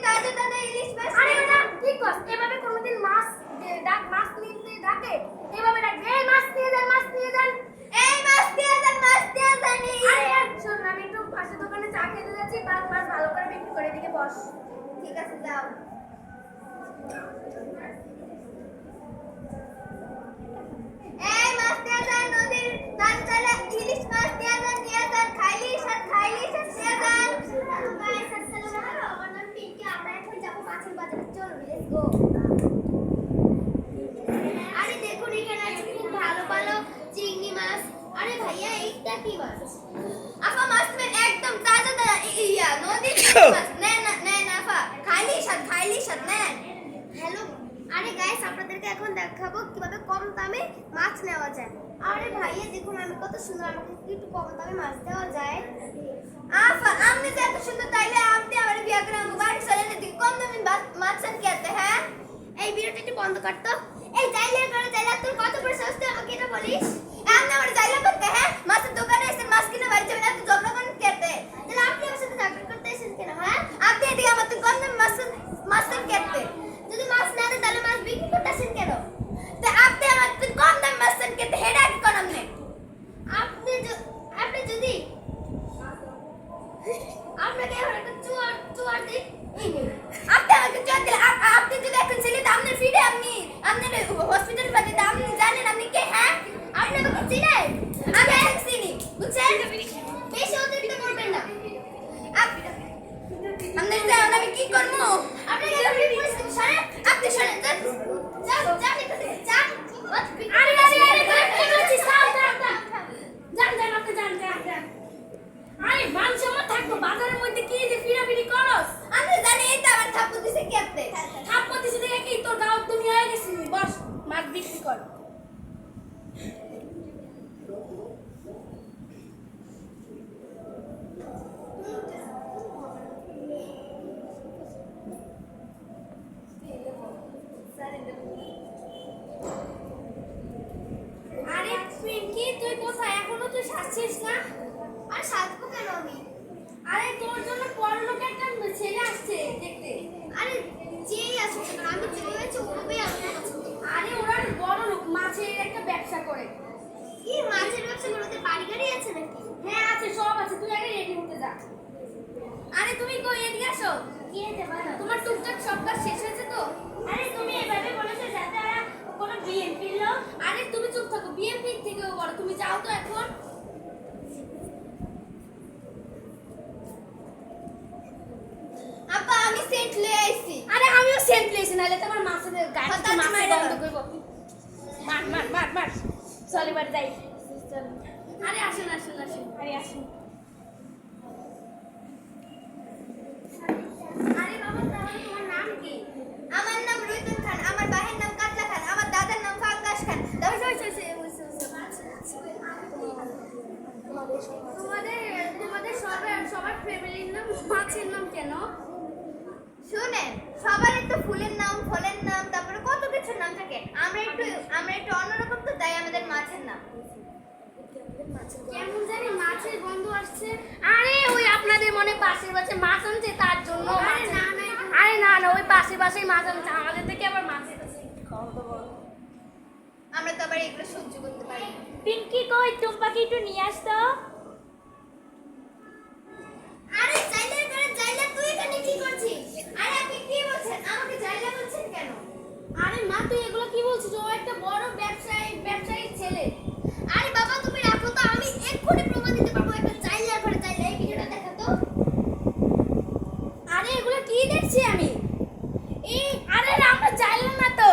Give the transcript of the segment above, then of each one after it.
তাজা তাজা ইলিশ মাছ। আরে না ঠিক কস এভাবে কোনোদিন মাছ মাছ নিতে ডাকে এভাবে ডাকে এই মাছ নিয়ে যান মাছ নিয়ে যান এই মাছ দিয়ে যান মাছ দিয়ে যান। আরে শোন আমি একটু পাশের দোকানে চা খেতে যাচ্ছি মাছ ভালো করে বিক্রি করে দিকে বস। ঠিক আছে যাও। এই মাছ দিয়ে যান নদীর তাজা তাজা ইলিশ মাছ দিয়ে যান নিয়ে যান খাইলি সাত দিয়ে যান। গাইস আসসালামু আলাইকুম, আমার নাম পিঙ্কি। আমরা এখন যাব মাছের বাজারে, চলো লেটস গো। আরে দেখুন এখানে আছে খুব ভালো ভালো চিংড়ি মাছ। আরে ভাইয়া এইটা কি মাছ? আপা মাছ মানে একদম তাজা তাজা ইয়া নদীর মাছ। নেন নেন আপা খাইলি সাত নেন। হ্যালো আরে গাইস আপনাদেরকে এখন দেখাবো কিভাবে কম দামে মাছ নেওয়া যায়। আরে ভাইয়া দেখুন আমি কত সুন্দর, আমাকে একটু কম দামে মাছ দেওয়া যায়। আপা আপনি যে এত সুন্দর তাইলে আপনি আমার বিয়ে করে আমাকে বাড়ি চলে যেতে কম দামে মাছ খেতে। হ্যাঁ এই ভিডিওটা একটু বন্ধ কর তো। এই যাইলে করে যাইলে তোর কত পয়সা আসছে আমাকে এটা বলিস। আপনি আমার যাইলে করতে হ্যাঁ মাছের দোকানে এসে মাছ কিনে বাড়ি যাবেন এত ঝগড়া করেন খেতে। তাহলে আপনি আমার সাথে ঝগড়া করতে এসেছেন কেন? হ্যাঁ আপনি এদিকে আমার তো কম দামে মাছ খেতে। যদি মাছ না দেন তাহলে মাছ বিক্রি করতে আসেন কেন? তা আপনি আমার তো কম দামে মাছ খেতে হেডা কি কোন আপনি? আপনি যদি আপনাকে এখন একটা চুয়ার দিই আপনি আমাকে চুয়ার দিলে আপনি যদি এখন ছেলে তো আপনার ফিরে আপনি হসপিটাল পাঠিয়ে দেন। আপনি জানেন আপনি কে? হ্যাঁ আপনি আমাকে চিনেন? আমি এক চিনি বুঝছেন। বেশি অতিরিক্ত করবেন না। আপনি জানেন আমি কি করবো? আপনি আপনি শোনেন আরে কি করছিস যান আপনি যান আরে মানুষ আমার থাকবো বাজারের মধ্যে কি যে ফিরাফিরি করস? আমি জানি এটা আমার থাপ্পড় দিছে কে আপনি? থাপ্পড় দিছে দেখে কি তোর গাও তুমি হয়ে গেছিস? বস মাছ বিক্রি কর। আরে পিঙ্কি তুই কোথায়? এখনো তুই সাজছিস না? আর সাজবো কেন আমি? আরে তোর জন্য পরলোক একটা ছেলে আসছে দেখতে। আরে যেই আছে সেটা আমি চলে গেছি ওভাবেই আসতে পছন্দ। আরে ওরা বড় লোক মাছের একটা ব্যবসা করে। কি মাছের ব্যবসা করতে বাড়ি গাড়ি আছে নাকি? হ্যাঁ আছে সব আছে, তুই আগে রেডি হতে যা। আরে তুমি কই এদিকে আসো। কি হতে পারে? তোমার টুকটাক সব কাজ শেষ হয়েছে তো? আরে তুমি এভাবে বলেছো যাতে আর কোনো বিএনপি লোক। আরে তুমি চুপ থাকো, বিএনপি থেকেও বড়, তুমি যাও তো এখন। আপা আমি সেন্ট লয়ে আইছি। আরে আমিও সেন্ট লইছি নালে তোমার মাছের গায়ে হঠাৎ মাছ মাইরা বন্ধ দাও। করব। মার চল এবার যাই। চল আরে আসুন আরে আসুন। আরে বাবা তাহলে তোমার নাম কি? আমার নাম রুইতুন খান, আমার ভাইয়ের নাম কাতলা খান, আমার দাদার নাম ফাঙ্গাস খান। তোমাদের সবার ফ্যামিলির নাম মাছের নাম কেন? শুনেন সবার তো ফুলের নাম ফলের নাম তারপরে কত কিছুর নাম থাকে। আমরা একটু অন্যরকম তো তাই আমাদের মাছের নাম। কেমন জানি মাছের গন্ধ আসছে। আরে ওই আপনাদের মনে পাশের বাসে মাছ আনছে তার জন্য। আরে না ওই পাশের বাসেই মাছ আনছে, আমাদের থেকে আবার মাছের কাছে গন্ধ বল। আমরা তো আবার এগুলো সহ্য করতে পারি না। পিঙ্কি কই টুম্পাকে একটু নিয়ে আসতো। আরে জাইলা তুই এখানে কি করছিস? আরে আপনি কি বলছেন? আমাকে জাইলা বলছেন কেন? আরে মা তুই এগুলো কি বলছিস? ও একটা বড় ব্যবসায়ী ছেলে। আরে বাবা তুমি রাখো তো, আমি এক্ষুনি প্রমাণ দিতে পারবো। একটা জাইলা করে জাইলা এই ভিডিওটা দেখা তো। আরে এগুলো কি দেখছি আমি? এই আরে আমরা চাইলাম না তো।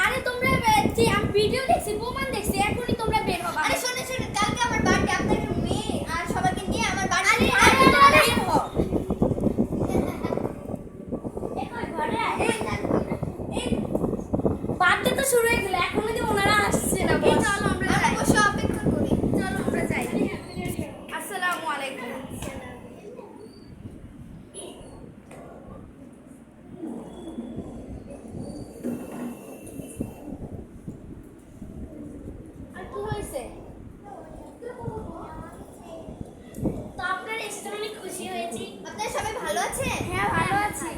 আরে তোমরা যে আমি ভিডিও দেখছি প্রমাণ দেখছি, এখনই তোমরা বের হবা। আরে শুনে কালকে আমার বার্থডে, আপনাকে মেয়ে আর সবাইকে নিয়ে আমার বার্থডে। বার্থডে তো শুরু হয়ে গেল, এখনো যে ওনারা আসছে না। চলো আমরা বসে অপেক্ষা করি। চলো আমরা যাই। আসসালামু আলাইকুম। আর কি হয়েছে? তো আপনারা এসে অনেক খুশি হয়েছি। আপনারা সবাই ভালো আছেন? হ্যাঁ ভালো আছি।